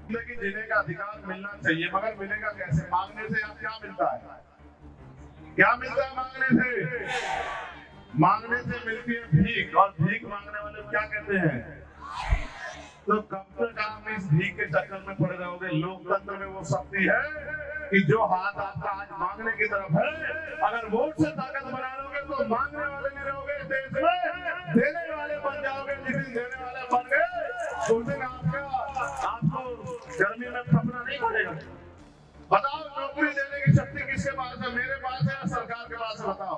जिंदगी जीने का अधिकार मिलना चाहिए, मगर मिलेगा कैसे? मांगने से अब क्या मिलता है? क्या मिलता है मांगने से? मांगने से मिलती है भीख, और भीख मांगने वाले क्या कहते हैं? तो कब तक आप इस भीख के चक्कर में पड़े रहोगे? लोकतंत्र में वो शक्ति है कि जो हाथ आपका आज मांगने की तरफ है, अगर वोट से ताकत बना लोगे तो मांगने वाले नहीं रहोगे देश में, देने वाले बन जाओगे। जिस दिन देने वाले बन गए उस दिन आपको गर्मी में फंसना नहीं पड़ेगा। बताओ, नौकरी देने की शक्ति किसके पास है? मेरे पास है या सरकार के पास है? बताओ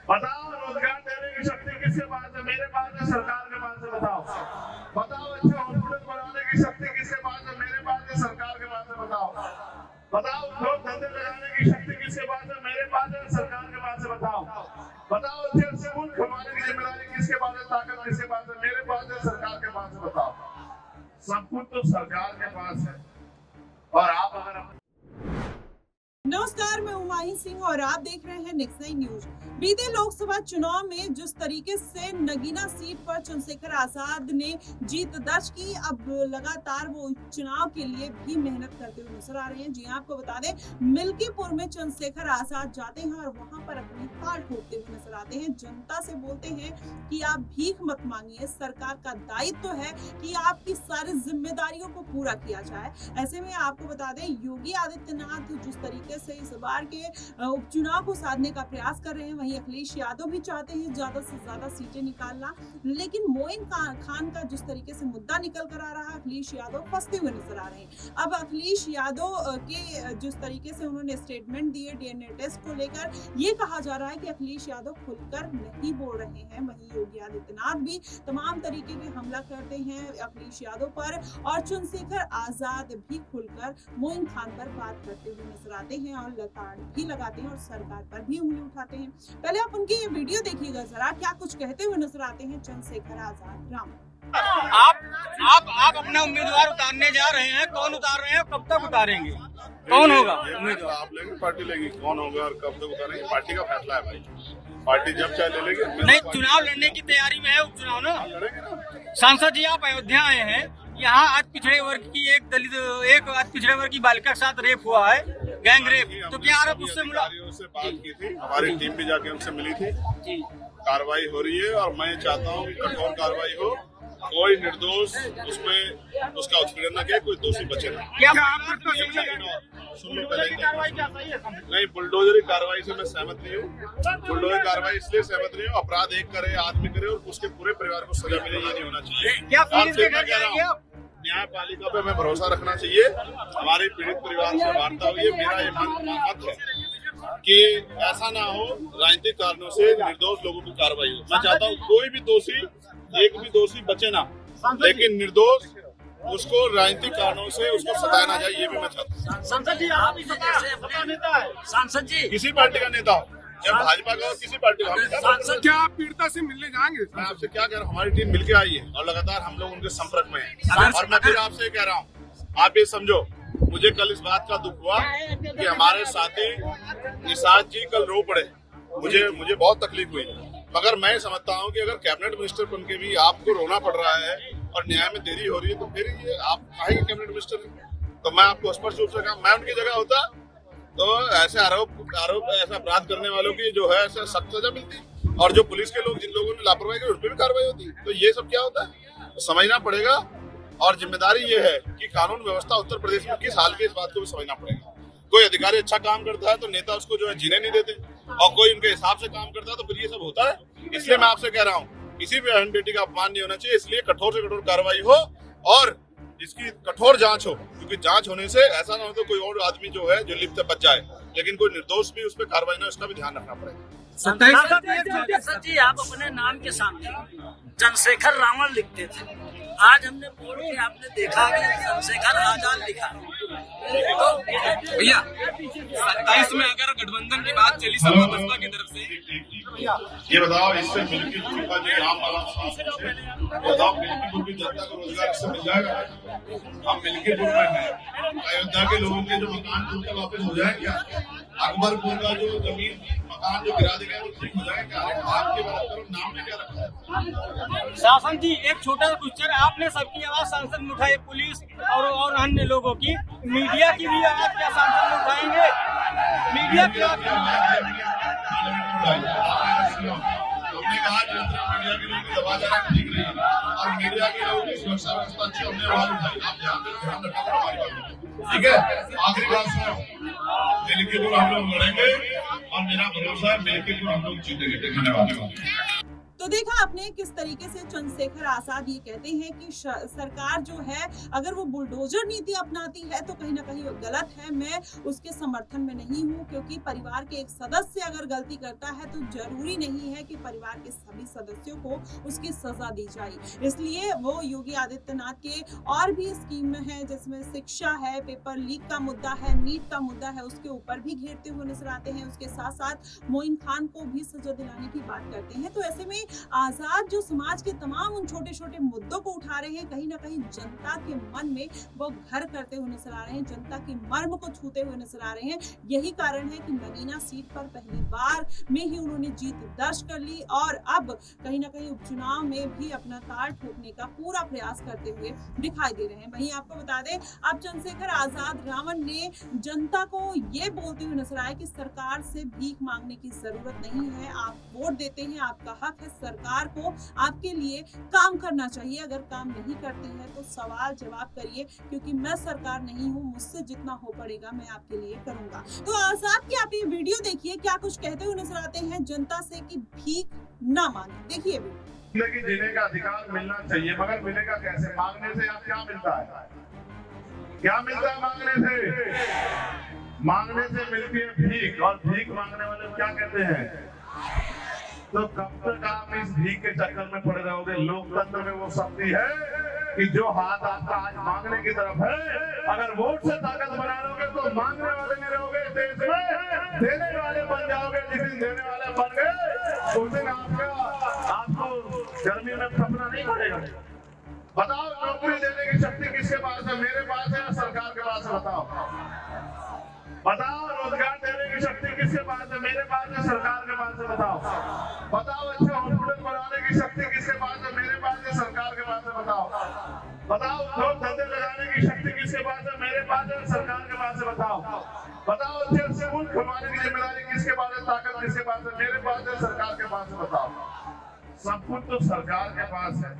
बताओ, रोजगार देने की शक्ति किसके पास है? मेरे पास है, सरकार के पास है? बताओ बताओ, अच्छे हॉस्पिटल बनाने की शक्ति किसके पास है? मेरे पास है, सरकार के पास है? बताओ बताओ, लोग धंधे लगाने की शक्ति किसके पास है? मेरे पास है, सरकार के पास है? बताओ बताओ, अच्छे स्कूल खुलवाने की जिम्मेदारी किसके पास है? ताकत किसके पास है? मेरे पास है, सरकार के पास है? बताओ। सब कुछ तो सरकार के पास है। और आप अगर नमस्कार, मैं हुमायूं सिंह और आप देख रहे हैं नेक्स्ट नाइन न्यूज। बीते लोकसभा चुनाव में जिस तरीके से नगीना सीट पर चंद्रशेखर आजाद ने जीत दर्ज की, अब लगातार वो चुनाव के लिए भी मेहनत करते हुए नजर आ रहे हैं। जी आपको बता दें, मिल्कीपुर में चंद्रशेखर आजाद जाते हैं और वहां पर अपनी ताल ठोकते हुए नजर आते हैं। जनता से बोलते हैं कि आप भीख मत मांगिए, सरकार का दायित्व है कि आपकी सारी जिम्मेदारियों को पूरा किया जाए। ऐसे में आपको बता दें, योगी आदित्यनाथ जिस तरीके से इस बार के उपचुनाव को साधने का प्रयास कर रहे हैं, वहीं अखिलेश यादव भी चाहते हैं ज्यादा से ज्यादा सीटें निकालना। लेकिन मोइन खान का जिस तरीके से मुद्दा निकल कर आ रहा है, अखिलेश यादव फंसते हुए नजर आ रहे हैं। अब अखिलेश यादव के जिस तरीके से उन्होंने स्टेटमेंट दिए डीएनए टेस्ट को लेकर, ये कहा जा रहा है कि अखिलेश यादव खुलकर नहीं बोल रहे हैं। वहीं योगी आदित्यनाथ भी तमाम तरीके के हमला करते हैं अखिलेश यादव पर, और चंद्रशेखर आजाद भी खुलकर मोइन खान पर बात करते हुए नजर आते हैं और लताड़ भी लगाते हैं और सरकार पर भी उंगली उठाते हैं। पहले आप उनकी ये वीडियो देखिएगा जरा, क्या कुछ कहते हुए नजर आते हैं चंद्रशेखर आजाद। राम, आप अपना उम्मीदवार उतारने जा रहे हैं, कौन उतार रहे हैं, कब तक उतारेंगे, कौन होगा उम्मीदवार? आप लेंगे, पार्टी लेगी, कौन होगा और कब तक उतारेंगे, पार्टी का फैसला है भाई। पार्टी जब चाहे ले लेगी। नहीं, चुनाव लड़ने की तैयारी में है, उपचुनाव ना। सांसद जी, आप अयोध्या आए हैं, यहाँ आज पिछड़े वर्ग की एक आज पिछड़े वर्ग की बालिका के साथ रेप हुआ है, गैंग रेप, तो क्या आप उससे से बात की थी? हमारी टीम भी जाके उनसे मिली थी। कार्रवाई हो रही है और मैं चाहता हूँ कि कठोर कार्रवाई हो, कोई निर्दोष उसमें उसका उत्पीड़न न करे, कोई दोषी बचे ना। सुन लो पहले, नहीं, बुलडोजरी कार्रवाई से मैं सहमत नहीं हूँ। बुलडोजरी कार्रवाई इसलिए सहमत नहीं हूँ, अपराध एक करे, आदमी करे और उसके पूरे परिवार को सजा मिले, ये नहीं होना चाहिए। न्यायपालिका पे हमें भरोसा रखना चाहिए। हमारे पीड़ित परिवार से वार्ता हुई है। मेरा ये मत है कि ऐसा ना हो राजनीतिक कारणों से निर्दोष लोगों की कार्रवाई हो। मैं चाहता हूँ कोई भी दोषी, एक भी दोषी बचे ना, लेकिन निर्दोष उसको राजनीतिक कारणों से उसको सताया ना जाए, ये भी मैं चाहता हूँ। सांसद जी, आप नेता है, सांसद जी किसी पार्टी का नेता हो, चाहे भाजपा का हो, किसी पार्टी का। सांसद, क्या आप पीड़िता से मिलने जाएंगे? मैं आपसे क्या कह रहा हूँ, हमारी टीम मिलके आई है और लगातार हम लोग उनके संपर्क में हैं। और मैं फिर आपसे कह रहा हूँ, आप ये समझो, मुझे कल इस बात का दुख हुआ कि हमारे साथी निषाद जी कल रो पड़े। मुझे बहुत तकलीफ हुई, मगर मैं समझता हूँ कि अगर कैबिनेट मिनिस्टर बन के भी आपको रोना पड़ रहा है और न्याय में देरी हो रही है, तो फिर ये आप काहे कैबिनेट मिनिस्टर हैं? तो मैं आपको स्पष्ट रूप से कहा, मैं उनकी जगह होता तो ऐसे आरोप ऐसा अपराध करने वालों की जो है ऐसा सख्त सजा मिलती, और जो पुलिस के लोग, जिन लोगों ने लापरवाही की, उस पर भी कार्रवाई होती। तो ये सब क्या होता है, तो समझना पड़ेगा। और जिम्मेदारी ये है कि कानून व्यवस्था उत्तर प्रदेश में किस हाल की, इस बात को भी समझना पड़ेगा। कोई अधिकारी अच्छा काम करता है तो नेता उसको जो है जीने नहीं देते, और कोई उनके हिसाब से काम करता है तो फिर ये सब होता है। इसलिए मैं आपसे कह रहा हूँ, किसी भी बहन बेटी का अपमान नहीं होना चाहिए। इसलिए कठोर से कठोर कार्रवाई हो और इसकी कठोर जांच हो, क्योंकि जांच होने से ऐसा ना हो तो कोई और आदमी जो है जो लिप्त बच जाए, लेकिन कोई निर्दोष भी उस पर कार्रवाई ना, उसका भी ध्यान रखना पड़ेगा। सांसद जी, आप अपने नाम के सामने चंद्रशेखर रावण लिखते थे, आज हमने बोल के आपने देखा कि चंद्रशेखर आजाद लिखा। भैया 27 में अगर गठबंधन की बात चली सपा बसपा की तरफ से, ये बताओ, इससे मिल्कीपुर का जो नाम वाला बताओ, मिल्कीपुर की जनता को रोजगार इससे मिल जाएगा? हम मिल्कीपुर में हैं, अयोध्या के लोगों के जो मकान टूटकर वापस हो जाए क्या? अकबरपुर का जो जमीन मकान जो गिरा दिया वो ठीक हो जाएगा। आपके बात करो, नाम में क्या रखा है? शासन जी, एक छोटा सा क्वेश्चन, आपने सबकी आवाज सांसद में उठाई, पुलिस और अन्य लोगों की, मीडिया की भी आवाज क्या सांसद में उठाएंगे? मीडिया की आवाज हमने कहा मीडिया के लोगों की आवाज ठीक नहीं है और मीडिया के लोगों की सुरक्षा व्यवस्था अच्छी, हमने आवाज उठाई। आप ध्यान रखना हमारी बात, ठीक है? आखिरी बात सुनो, मिलकर हम लोग लड़ेंगे और मेरा भरोसा है मिलकर हम लोग जीतेंगे। धन्यवाद। तो देखा आपने किस तरीके से चंद्रशेखर आजाद ये कहते हैं कि सरकार जो है अगर वो बुलडोजर नीति अपनाती है तो कहीं ना कहीं वो गलत है। मैं उसके समर्थन में नहीं हूँ, क्योंकि परिवार के एक सदस्य अगर गलती करता है तो जरूरी नहीं है कि परिवार के सभी सदस्यों को उसकी सजा दी जाए। इसलिए वो योगी आदित्यनाथ के और भी स्कीम है जिसमें शिक्षा है, पेपर लीक का मुद्दा है, नीट का मुद्दा है, उसके ऊपर भी घेरते हुए नजर आते हैं। उसके साथ साथ मोइन खान को भी सजा दिलाने की बात करते हैं। तो ऐसे में आजाद जो समाज के तमाम उन छोटे छोटे मुद्दों को उठा रहे हैं, कहीं ना कहीं जनता के मन में वो घर करते हुए नजर आ रहे हैं, जनता के मर्म को छूते हुए नजर आ रहे हैं। यही कारण है कि नगीना सीट पर पहली बार में ही उन्होंने जीत दर्ज कर ली और अब कहीं ना कहीं उपचुनाव में भी अपना ताल ठोकने का पूरा प्रयास करते हुए दिखाई दे रहे हैं। वहीं आपको बता दें, अब चंद्रशेखर आजाद रावण ने जनता को ये बोलते हुए नजर आए कि सरकार से भीख मांगने की जरूरत नहीं है, आप वोट देते हैं, आपका हक है, सरकार को आपके लिए काम करना चाहिए। अगर काम नहीं करती है तो सवाल जवाब करिए, क्योंकि मैं सरकार नहीं हूँ, मुझसे जितना हो पड़ेगा मैं आपके लिए करूंगा। तो आजाद की आप ये वीडियो देखिए, क्या कुछ कहते हुए नजर आते हैं जनता से कि भीख ना मांगे। देखिए जिंदगी जीने का अधिकार मिलना चाहिए, मगर मिलेगा कैसे? मांगने से आप क्या मिलता है? क्या मिलता है मांगने से? मांगने से मिलती है भीख, और भीख मांगने वाले क्या कहते हैं? तो कब तक आप इस भीख के चक्कर में पड़े रहोगे? लोकतंत्र में वो शक्ति है कि जो हाथ आपका आज मांगने की तरफ है, अगर वोट से ताकत बना लोगे तो मांगने वाले नहीं रहोगे देश में, देने वाले बन जाओगे। जिस दिन देने वाले बन गए उस दिन आपको गर्मी में तपना नहीं पड़ेगा। बताओ, नौकरी देने की शक्ति किसके पास है? मेरे पास है या सरकार के पास है? बताओ, रोजगार देने की शक्ति किसके पास है? मेरे पास है, सरकार के पास है? बताओ, अच्छा हॉस्पिटल बनाने की शक्ति किसके पास है? मेरे पास है, सरकार के पास है? बताओ, लोग धंधे लगाने की शक्ति किसके पास है? मेरे पास है, सरकार के पास है? बताओ, अच्छे स्कूल खुलवाने की जिम्मेदारी किसके पास है? ताकत किसके पास है? मेरे पास है, सरकार के पास है? बताओ, सब कुछ तो सरकार के पास है।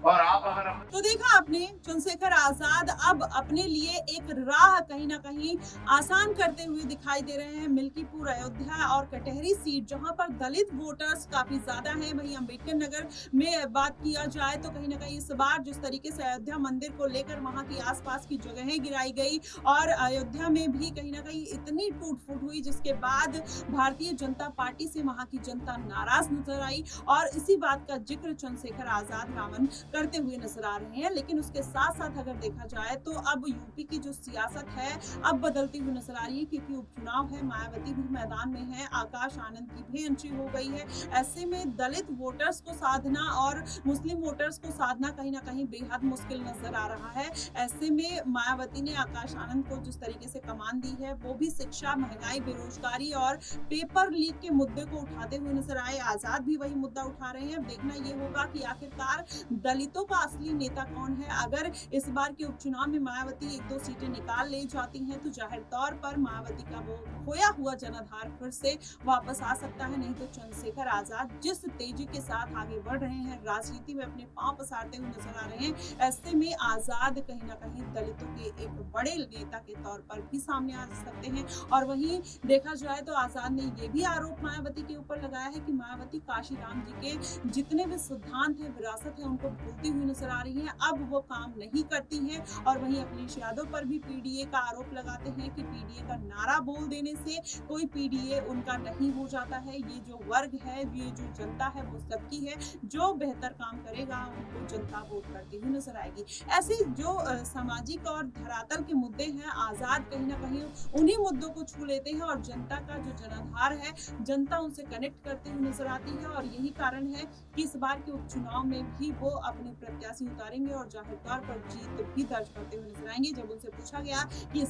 और आप अगर तो देखा आपने, चंद्रशेखर आजाद अब अपने लिए एक राह कहीं ना कहीं आसान करते हुए दिखाई दे रहे हैं। मिल्कीपुर, अयोध्या और कटहरी सीट जहां पर दलित वोटर्स काफी ज्यादा हैं। वहीं अंबेडकर नगर में बात किया जाए तो कहीं ना कहीं इस बार जिस तरीके से अयोध्या मंदिर को लेकर वहां की आसपास की जगहें गिराई गई और अयोध्या में भी कहीं ना कहीं इतनी टूट फूट हुई, जिसके बाद भारतीय जनता पार्टी से वहां की जनता नाराज नजर आई और इसी बात का जिक्र चंद्रशेखर आजाद रावण करते हुए नजर आ रहे हैं। लेकिन उसके साथ साथ अगर देखा जाए तो अब यूपी की जो सियासत है अब बदलती हुई नजर आ रही है, क्योंकि उपचुनाव है, मायावती भी मैदान में है, आकाश आनंद की भी एंट्री हो गई है। ऐसे में दलित वोटर्स को साधना और मुस्लिम वोटर्स को साधना कहीं ना कहीं बेहद मुश्किल नजर आ रहा है। ऐसे में मायावती ने आकाश आनंद को जिस तरीके से कमान दी है, वो भी शिक्षा, महंगाई, बेरोजगारी और पेपर लीक के मुद्दे को उठाते हुए नजर आए। आजाद भी वही मुद्दा उठा रहे हैं। अब देखना ये होगा कि आखिरकार दलितों का असली नेता कौन है। अगर इस बार के उपचुनाव में मायावती 1-2 सीटें निकाल ले जाती हैं तो जाहिर तौर पर मायावती का वो खोया हुआ जनाधार फिर से वापस आ सकता है। नहीं तो चंद्रशेखर आजाद जिस तेजी के साथ आगे बढ़ रहे हैं, राजनीति में अपने पांव पसारते हुए नजर आ रहे हैं, ऐसे में आजाद कहीं ना कहीं दलितों के एक बड़े नेता के तौर पर भी सामने आ सकते हैं। और वहीं देखा जाए तो आजाद ने ये भी आरोप मायावती के ऊपर लगाया है कि मायावती काशीराम जी के जितने भी सिद्धांत है, विरासत है, उनको भूलती हुई नजर आ रही है। अब वो काम नहीं करती हैं। और वहीं अखिलेश यादव पर भी पीडीए का आरोप लगाते हैं कि पीडीए का नारा बोल देने से कोई पीडीए उनका नहीं हो जाता है। ये जो वर्ग है, ये जो जनता है, वो सबकी है। जो बेहतर काम करेगा उनको जनता वोट करती हुई नजर आएगी। ऐसे जो सामाजिक और धरातल के मुद्दे हैं, आजाद कहीं ना कहीं उन्हीं मुद्दों को छू लेते हैं और जनता का जो जनाधार है, जनता उनसे कनेक्ट करती हुई नजर आती है। और यही कारण है कि इस बार के उपचुनाव में भी वो अपने प्रत्याशी उतारेंगे और जाहिर तौर पर जीत भी दर्ज करते हुए नजर आएंगे। जब उनसे पूछा गया कि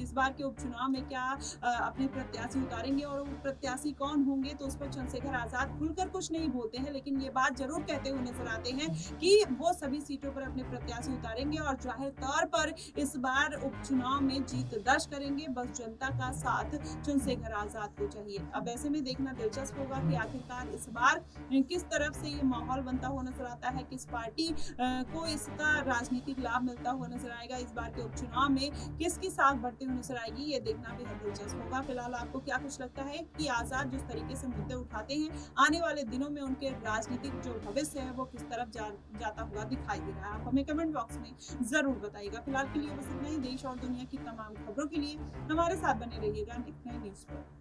इस बार के उपचुनाव में क्या अपने प्रत्याशी उतारेंगे और वो प्रत्याशी कौन होंगे, तो उस पर चंद्रशेखर आजाद खुलकर कुछ नहीं बोलते हैं, लेकिन ये बात जरूर कहते हुए नजर आते हैं कि वो सभी सीटों पर अपने प्रत्याशी उतारेंगे और जाहिर तौर पर इस बार उपचुनाव में जीत दर्ज करेंगे। बस जनता का साथ चंद्रशेखर आजाद को चाहिए। अब ऐसे में देखना दिलचस्प होगा कि आखिरकार इस बार किस तरफ से ये माहौल बनता हुआ नजर आता है, किस पार्टी को इसका राजनीतिक लाभ मिलता हुआ नजर आएगा, इस बार के उपचुनाव में किसकी साख बढ़ती हुई नजर आएगी, ये देखना बेहद दिलचस्प होगा। फिलहाल आपको क्या कुछ लगता है कि आजाद जिस तरीके से मुद्दे उठाते हैं, आने वाले दिनों में उनके राजनीतिक जो भविष्य है वो किस तरफ जाता हुआ दिखाई दे रहा है? आप हमें कमेंट बॉक्स में जरूर बताइएगा। फिलहाल के लिए बस इतना ही। देश और दुनिया की तमाम खबरों के लिए हमारे साथ बने रहिएगा नेक्स्ट नाइन न्यूज पर।